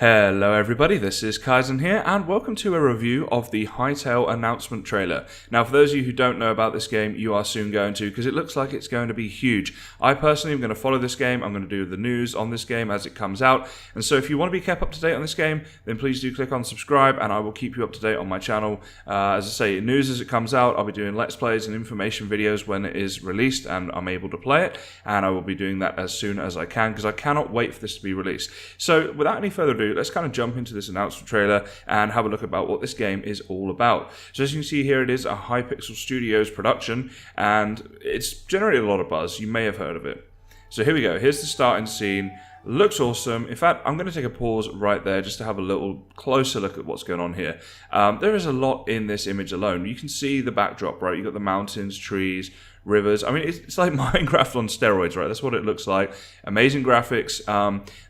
Hello everybody, this is Kysen here, and welcome to a review of the Hytale announcement trailer. Now for those of you who don't know about this game, you are soon going to, because it looks like it's going to be huge. I personally am going to follow this game. I'm going to do the news on this game as it comes out, and so if you want to be kept up to date on this game, then please do click on subscribe, and I will keep you up to date on my channel. As I say, news as it comes out, I'll be doing let's plays and information videos when it is released and I'm able to play it, and I will be doing that as soon as I can, because I cannot wait for this to be released. So without any further ado, let's kind of jump into this announcement trailer and have a look about what this game is all about. So as you can see here, it is a Hypixel Studios production, and it's generated a lot of buzz. You may have heard of it. So here we go. Here's the starting scene. Looks awesome. In fact, I'm going to take a pause right there just to have a little closer look at what's going on here. There is a lot in this image alone. You can see the backdrop, right? You've got the mountains, trees, rivers. I mean, it's like Minecraft on steroids, right? That's what it looks like. Amazing graphics.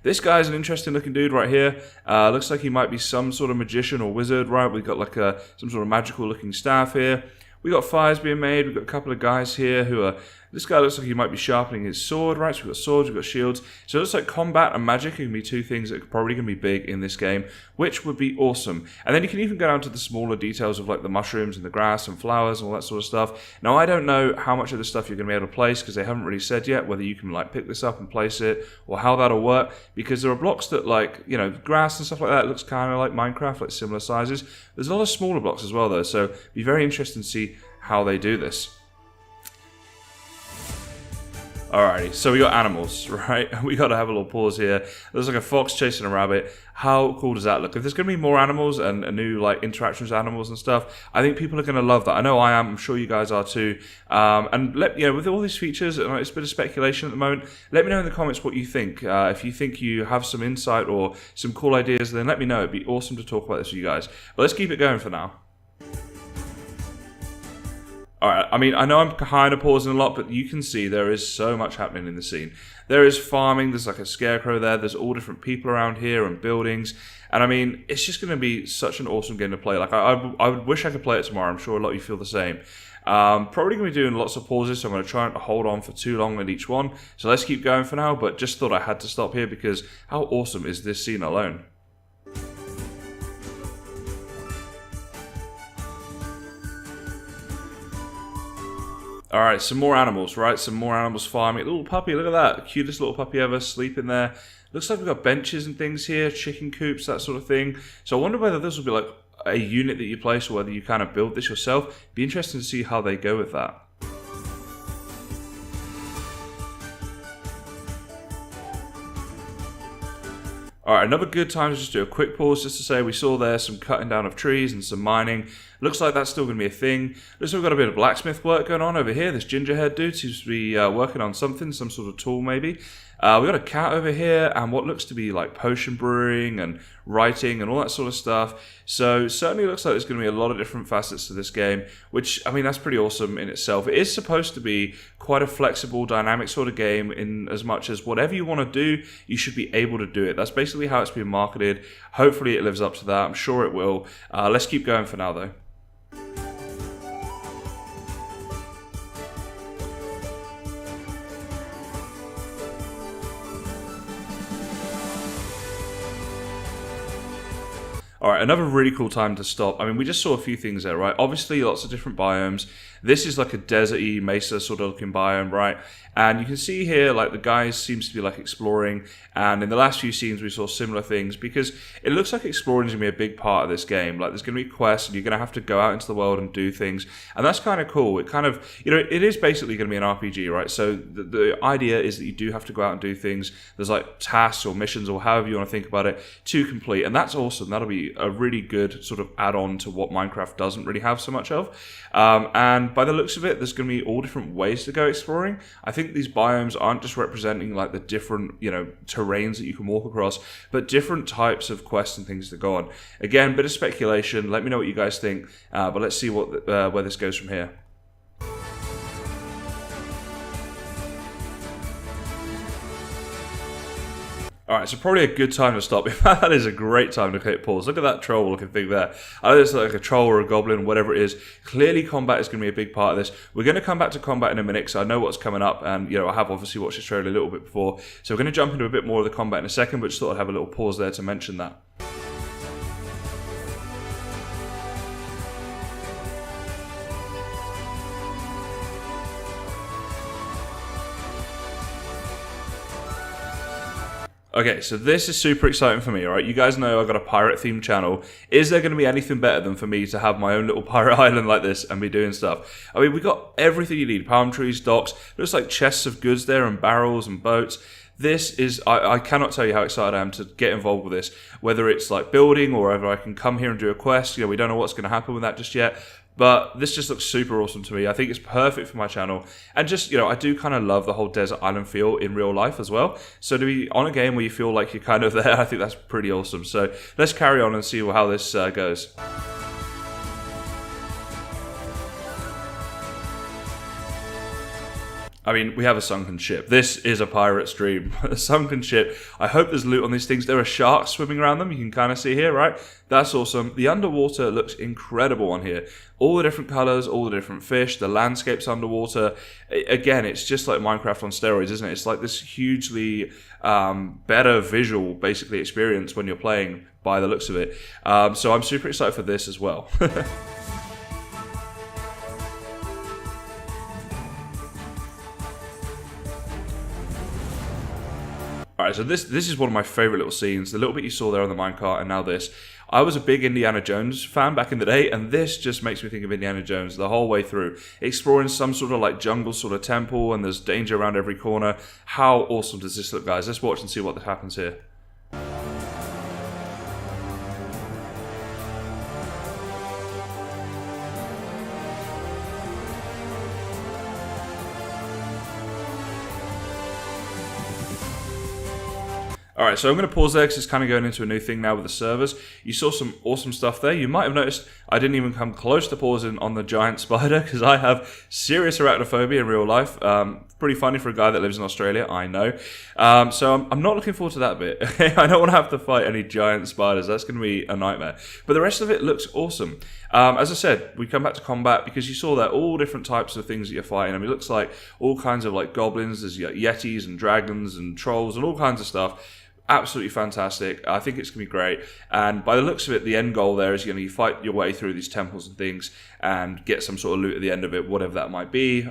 This guy's an interesting looking dude right here. Looks like he might be some sort of magician or wizard, right? We've got like some sort of magical looking staff here. We got fires being made. We've got a couple of guys here who are... This guy looks like he might be sharpening his sword, right? So we've got swords, we've got shields. So it looks like combat and magic are going to be two things that are probably going to be big in this game, which would be awesome. And then you can even go down to the smaller details of like the mushrooms and the grass and flowers and all that sort of stuff. Now, I don't know how much of this stuff you're going to be able to place, because they haven't really said yet whether you can like pick this up and place it or how that'll work, because there are blocks that, like, you know, grass and stuff like that looks kind of like Minecraft, like similar sizes. There's a lot of smaller blocks as well though, so it'd be very interesting to see how they do this. Alrighty, so we got animals, right? We got to have a little pause here. There's like a fox chasing a rabbit. How cool does that look? If there's going to be more animals and new like interactions with animals and stuff, I think people are going to love that. I know I am. I'm sure you guys are too. And with all these features, it's a bit of speculation at the moment. Let me know in the comments what you think. If you think you have some insight or some cool ideas, then let me know. It'd be awesome to talk about this with you guys. But let's keep it going for now. Alright, I mean, I know I'm kind of pausing a lot, but you can see there is so much happening in the scene. There is farming, there's like a scarecrow there, there's all different people around here and buildings. And I mean, it's just going to be such an awesome game to play. Like, I wish I could play it tomorrow. I'm sure a lot of you feel the same. Probably going to be doing lots of pauses, so I'm going to try not to hold on for too long at each one. So let's keep going for now, but just thought I had to stop here because how awesome is this scene alone? Alright, some more animals, right? Some more animals farming. Little puppy, look at that. Cutest little puppy ever, sleeping there. Looks like we've got benches and things here, chicken coops, that sort of thing. So I wonder whether this will be like a unit that you place or whether you kind of build this yourself. Be interesting to see how they go with that. Alright, another good time to just do a quick pause just to say we saw there some cutting down of trees and some mining. Looks like that's still going to be a thing. Looks like we've got a bit of blacksmith work going on over here. This gingerhead dude seems to be working on something, some sort of tool maybe. We've got a cat over here and what looks to be like potion brewing and writing and all that sort of stuff. So certainly looks like there's going to be a lot of different facets to this game, which, I mean, that's pretty awesome in itself. It is supposed to be quite a flexible, dynamic sort of game in as much as whatever you want to do, you should be able to do it. That's basically how it's been marketed. Hopefully it lives up to that. I'm sure it will. Let's keep going for now though. Alright, another really cool time to stop. I mean, we just saw a few things there, right? Obviously, lots of different biomes. This is like a deserty mesa sort of looking biome, right? And you can see here, like, the guys seems to be like exploring. And in the last few scenes, we saw similar things because it looks like exploring is going to be a big part of this game. Like, there's going to be quests and you're going to have to go out into the world and do things. And that's kind of cool. It kind of, you know, it is basically going to be an RPG, right? So the idea is that you do have to go out and do things. There's like tasks or missions or however you want to think about it to complete. And that's awesome. That'll be a really good sort of add-on to what Minecraft doesn't really have so much of. And by the looks of it, there's going to be all different ways to go exploring. I think these biomes aren't just representing like the different, you know, terrains that you can walk across, but different types of quests and things to go on. Again, bit of speculation. Let me know what you guys think, but let's see what where this goes from here. Alright, so probably a good time to stop. In fact, that is a great time to hit pause. Look at that troll looking thing there. I know it's like a troll or a goblin, whatever it is. Clearly combat is going to be a big part of this. We're going to come back to combat in a minute, because I know what's coming up, and you know, I have obviously watched this trailer a little bit before. So we're going to jump into a bit more of the combat in a second, but just thought I'd have a little pause there to mention that. Okay, so this is super exciting for me, all right? You guys know I've got a pirate-themed channel. Is there going to be anything better than for me to have my own little pirate island like this and be doing stuff? I mean, we got everything you need. Palm trees, docks, looks like chests of goods there and barrels and boats. This is, I cannot tell you how excited I am to get involved with this, whether it's like building or whether I can come here and do a quest. You know, we don't know what's going to happen with that just yet. But this just looks super awesome to me. I think it's perfect for my channel. And just, you know, I do kind of love the whole desert island feel in real life as well. So to be on a game where you feel like you're kind of there, I think that's pretty awesome. So let's carry on and see how this goes. I mean, we have a sunken ship. This is a pirate's dream. A sunken ship. I hope there's loot on these things. There are sharks swimming around them. You can kind of see here, right? That's awesome. The underwater looks incredible on here. All the different colors, all the different fish, the landscapes underwater. Again, it's just like Minecraft on steroids, isn't it? It's like this hugely better visual, basically, experience when you're playing by the looks of it. So I'm super excited for this as well. Alright, so this is one of my favourite little scenes. The little bit you saw there on the minecart and now this. I was a big Indiana Jones fan back in the day, and this just makes me think of Indiana Jones the whole way through. Exploring some sort of like jungle sort of temple, and there's danger around every corner. How awesome does this look, guys? Let's watch and see what happens here. Alright, so I'm going to pause there because it's kind of going into a new thing now with the servers. You saw some awesome stuff there. You might have noticed I didn't even come close to pausing on the giant spider because I have serious arachnophobia in real life. Pretty funny for a guy that lives in Australia, I know. So I'm not looking forward to that bit. I don't want to have to fight any giant spiders. That's going to be a nightmare. But the rest of it looks awesome. As I said, we come back to combat because you saw that all different types of things that you're fighting. I mean, it looks like all kinds of like goblins. There's yetis and dragons and trolls and all kinds of stuff. Absolutely fantastic. I think it's going to be great. And by the looks of it, the end goal there is, you know, you fight your way through these temples and things and get some sort of loot at the end of it, whatever that might be.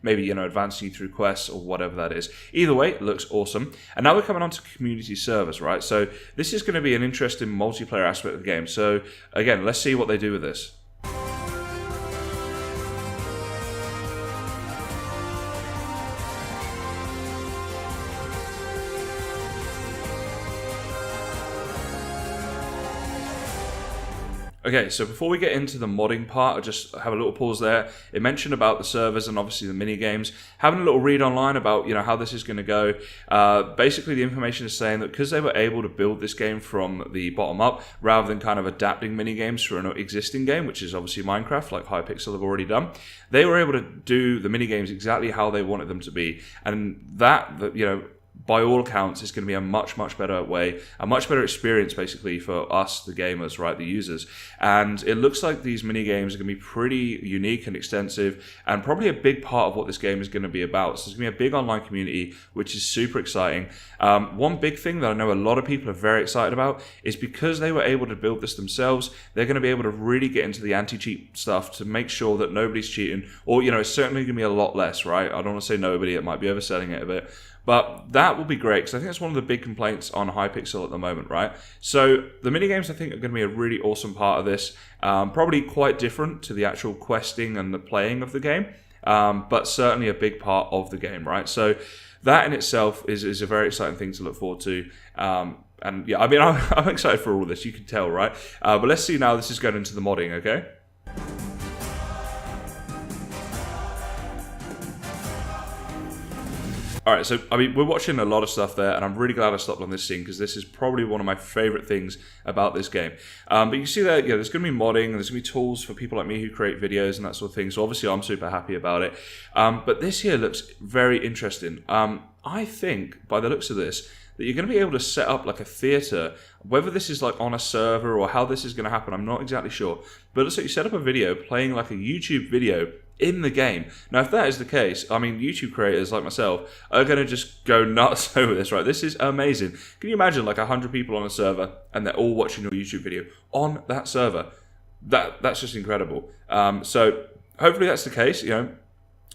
Maybe, you know, advancing you through quests or whatever that is. Either way, it looks awesome. And now we're coming on to community service, right? So this is going to be an interesting multiplayer aspect of the game. So again, let's see what they do with this. Okay, so before we get into the modding part, I'll just have a little pause there. It mentioned about the servers and obviously the mini games. Having a little read online about, you know, how this is going to go. Basically, the information is saying that because they were able to build this game from the bottom up, rather than kind of adapting mini games for an existing game, which is obviously Minecraft, like Hypixel have already done, they were able to do the mini games exactly how they wanted them to be, and that you know, by all accounts, it's going to be a much, much better way, a much better experience, basically, for us, the gamers, right, the users. And it looks like these mini-games are going to be pretty unique and extensive, and probably a big part of what this game is going to be about. So there's going to be a big online community, which is super exciting. One big thing that I know a lot of people are very excited about is because they were able to build this themselves, they're going to be able to really get into the anti-cheat stuff to make sure that nobody's cheating, or, you know, it's certainly going to be a lot less, right? I don't want to say nobody, it might be overselling it a bit. But that will be great, because I think that's one of the big complaints on Hypixel at the moment, right? So the minigames, I think, are going to be a really awesome part of this. Probably quite different to the actual questing and the playing of the game, but certainly a big part of the game, right? So that in itself is a very exciting thing to look forward to. And yeah, I mean, I'm excited for all of this, you can tell, right? But let's see now this is going into the modding, okay? Alright, so I mean, we're watching a lot of stuff there, and I'm really glad I stopped on this scene, because this is probably one of my favourite things about this game. But you see that, there's going to be modding, and there's going to be tools for people like me who create videos and that sort of thing, so obviously I'm super happy about it. But this here looks very interesting. I think, by the looks of this, that you're going to be able to set up like a theater. Whether this is like on a server or how this is going to happen, I'm not exactly sure. But it looks like you set up a video playing like a YouTube video in the game. Now, if that is the case, I mean, YouTube creators like myself are going to just go nuts over this, right? This is amazing. Can you imagine like 100 people on a server and they're all watching your YouTube video on that server? That's just incredible. So hopefully that's the case.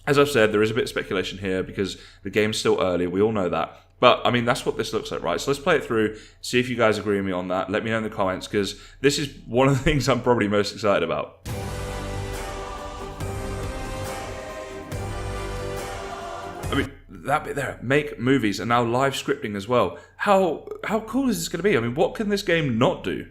As I've said, there is a bit of speculation here because the game's still early. We all know that. But, I mean, that's what this looks like, right? So let's play it through, see if you guys agree with me on that. Let me know in the comments, because this is one of the things I'm probably most excited about. I mean, that bit there, make movies, and now live scripting as well. How cool is this going to be? I mean, what can this game not do?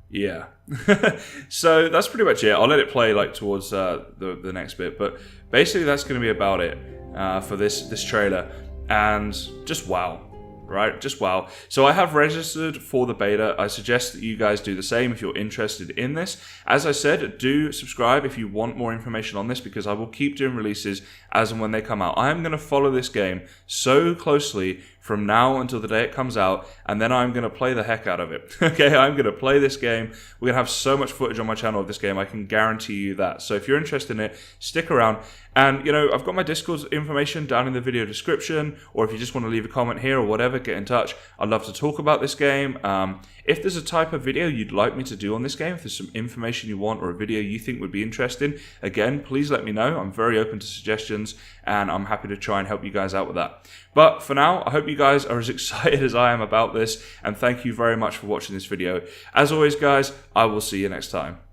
Yeah. So that's pretty much it. I'll let it play like towards the next bit, but basically that's going to be about it for this trailer. And just wow, right? Just wow. So I have registered for the beta. I suggest that you guys do the same if you're interested in this. As I said, do subscribe if you want more information on this, because I will keep doing releases as and when they come out. I am going to follow this game so closely from now until the day it comes out, and then I'm going to play the heck out of it. Okay, I'm going to play this game. We're going to have so much footage on my channel of this game, I can guarantee you that. So if you're interested in it, stick around. And, you know, I've got my Discord information down in the video description, or if you just want to leave a comment here or whatever, get in touch. I'd love to talk about this game. If there's a type of video you'd like me to do on this game, if there's some information you want or a video you think would be interesting, again, please let me know. I'm very open to suggestions, and I'm happy to try and help you guys out with that. But for now, I hope you guys are as excited as I am about this, and thank you very much for watching this video. As always, guys, I will see you next time.